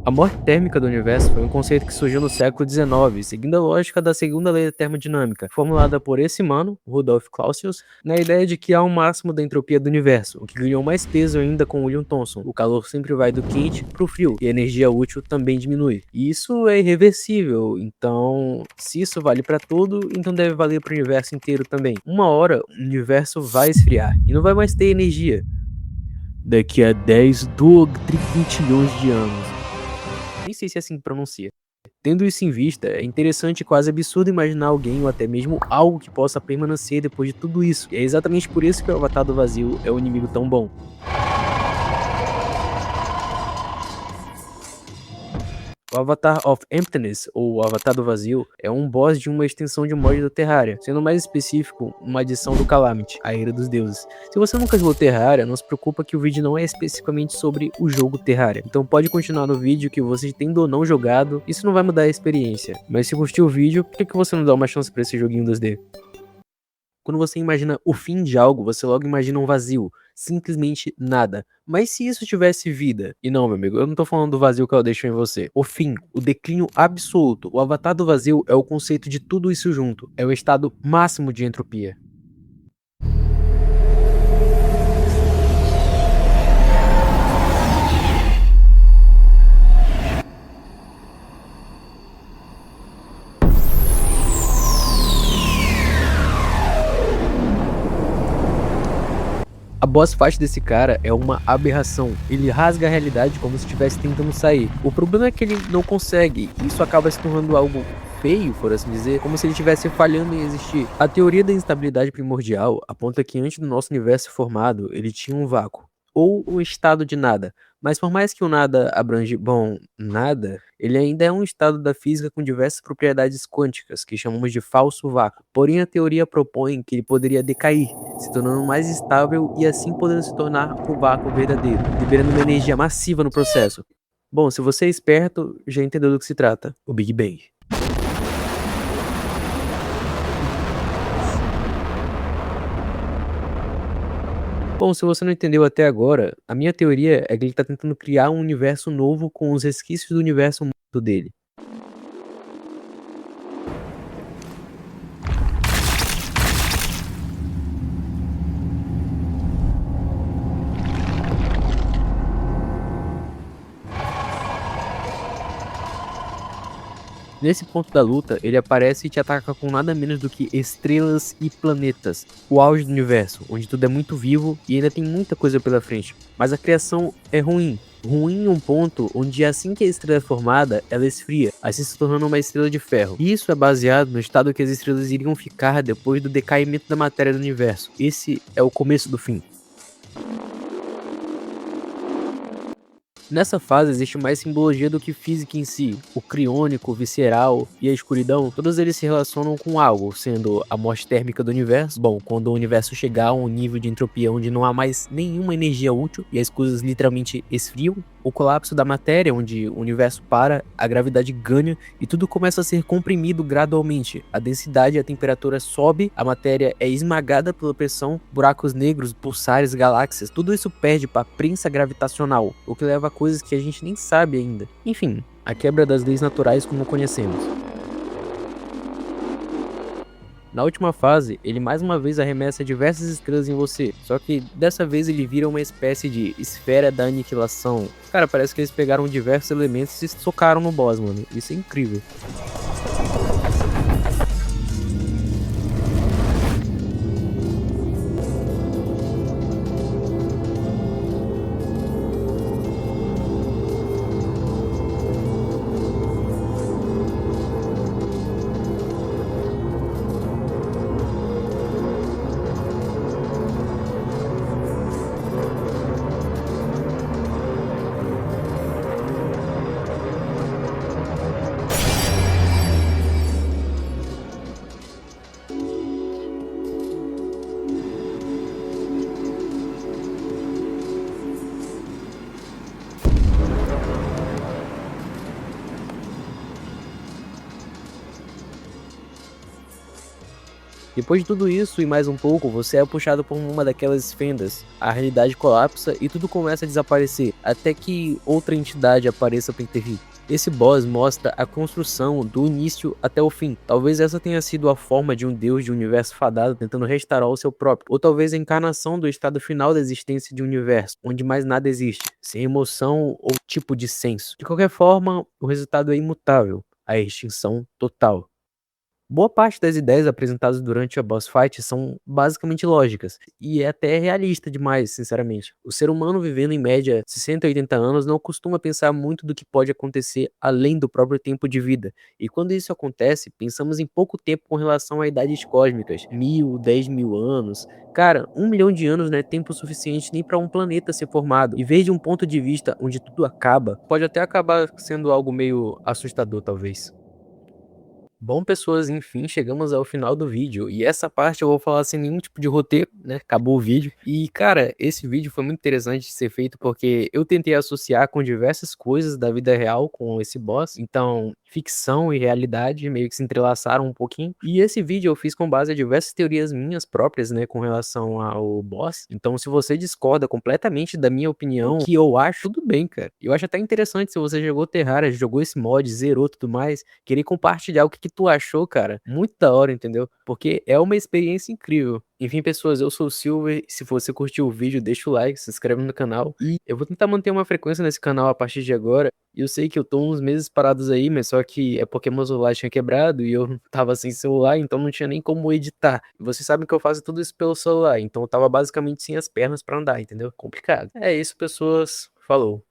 A morte térmica do universo foi um conceito que surgiu no século XIX, seguindo a lógica da segunda lei da termodinâmica, formulada por esse mano, Rudolf Clausius, na ideia de que há um máximo da entropia do universo, o que ganhou mais peso ainda com William Thomson. O calor sempre vai do quente para o frio, e a energia útil também diminui. E isso é irreversível, então, se isso vale para tudo, então deve valer para o universo inteiro também. Uma hora, o universo vai esfriar, e não vai mais ter energia. Daqui a 10 trilhões de anos. Nem sei se é assim que pronuncia. Tendo isso em vista, é interessante e quase absurdo imaginar alguém ou até mesmo algo que possa permanecer depois de tudo isso. E é exatamente por isso que o Avatar do Vazio é um inimigo tão bom. O Avatar of Emptiness, ou o Avatar do Vazio, é um boss de uma extensão de mod do Terraria, sendo mais específico, uma adição do Calamity, a Ira dos Deuses. Se você nunca jogou Terraria, não se preocupa que o vídeo não é especificamente sobre o jogo Terraria, então pode continuar no vídeo que você tendo ou não jogado, isso não vai mudar a experiência. Mas se curtiu o vídeo, por que você não dá uma chance pra esse joguinho 2D? Quando você imagina o fim de algo, você logo imagina um vazio, simplesmente nada. Mas se isso tivesse vida? E não, meu amigo, eu não tô falando do vazio que ela deixou em você. O fim, o declínio absoluto, o avatar do vazio é o conceito de tudo isso junto. É o estado máximo de entropia. A boss fight desse cara é uma aberração, ele rasga a realidade como se estivesse tentando sair. O problema é que ele não consegue, e isso acaba se tornando algo feio, por assim dizer, como se ele estivesse falhando em existir. A teoria da instabilidade primordial aponta que antes do nosso universo formado, ele tinha um vácuo, ou um estado de nada. Mas por mais que o nada abrange, bom, nada, ele ainda é um estado da física com diversas propriedades quânticas, que chamamos de falso vácuo. Porém, a teoria propõe que ele poderia decair, se tornando mais estável e assim podendo se tornar o vácuo verdadeiro, liberando uma energia massiva no processo. Bom, se você é esperto, já entendeu do que se trata, o Big Bang. Bom, se você não entendeu até agora, a minha teoria é que ele está tentando criar um universo novo com os resquícios do universo morto dele. Nesse ponto da luta, ele aparece e te ataca com nada menos do que estrelas e planetas, o auge do universo, onde tudo é muito vivo e ainda tem muita coisa pela frente. Mas a criação é ruim. Ruim em um ponto onde assim que a estrela é formada, ela esfria, assim se tornando uma estrela de ferro. E isso é baseado no estado que as estrelas iriam ficar depois do decaimento da matéria do universo. Esse é o começo do fim. Nessa fase existe mais simbologia do que física em si. O criônico, o visceral e a escuridão, todos eles se relacionam com algo, sendo a morte térmica do universo. Bom, quando o universo chegar a um nível de entropia onde não há mais nenhuma energia útil e as coisas literalmente esfriam. O colapso da matéria, onde o universo para, a gravidade ganha e tudo começa a ser comprimido gradualmente. A densidade e a temperatura sobe, a matéria é esmagada pela pressão, buracos negros, pulsares, galáxias, tudo isso perde para a prensa gravitacional, o que leva a coisas que a gente nem sabe ainda. Enfim, a quebra das leis naturais como conhecemos. Na última fase, ele mais uma vez arremessa diversas estrelas em você, só que dessa vez ele vira uma espécie de esfera da aniquilação. Cara, parece que eles pegaram diversos elementos e socaram no boss, mano. Isso é incrível. Depois de tudo isso e mais um pouco, você é puxado por uma daquelas fendas, a realidade colapsa e tudo começa a desaparecer, até que outra entidade apareça para intervir. Esse boss mostra a construção do início até o fim. Talvez essa tenha sido a forma de um deus de um universo fadado tentando restaurar o seu próprio, ou talvez a encarnação do estado final da existência de um universo, onde mais nada existe, sem emoção ou tipo de senso. De qualquer forma, o resultado é imutável, a extinção total. Boa parte das ideias apresentadas durante a boss fight são basicamente lógicas, e é até realista demais, sinceramente. O ser humano vivendo em média 60 a 80 anos não costuma pensar muito do que pode acontecer além do próprio tempo de vida, e quando isso acontece, pensamos em pouco tempo com relação a idades cósmicas, 1000, 10.000 anos. Cara, 1 milhão de anos não é tempo suficiente nem para um planeta ser formado, e ver de um ponto de vista onde tudo acaba, pode até acabar sendo algo meio assustador, talvez. Bom, pessoas, enfim, chegamos ao final do vídeo. E essa parte eu vou falar sem nenhum tipo de roteiro, né? Acabou o vídeo. E, cara, esse vídeo foi muito interessante de ser feito porque eu tentei associar com diversas coisas da vida real com esse boss. Então, ficção e realidade meio que se entrelaçaram um pouquinho. E esse vídeo eu fiz com base em diversas teorias minhas próprias, né? Com relação ao boss. Então, se você discorda completamente da minha opinião, que eu acho, tudo bem, cara. Eu acho até interessante se você jogou Terraria, jogou esse mod, zerou tudo mais, querer compartilhar o que tu achou, cara. Muito da hora, entendeu? Porque é uma experiência incrível. Enfim, pessoas, eu sou o Silver. Se você curtiu o vídeo, deixa o like, se inscreve no canal. E eu vou tentar manter uma frequência nesse canal a partir de agora. E eu sei que eu tô uns meses parados aí, mas só que é porque meu celular tinha quebrado e eu tava sem celular, então não tinha nem como editar. E vocês sabem que eu faço tudo isso pelo celular, então eu tava basicamente sem as pernas pra andar, entendeu? Complicado. É isso, pessoas. Falou.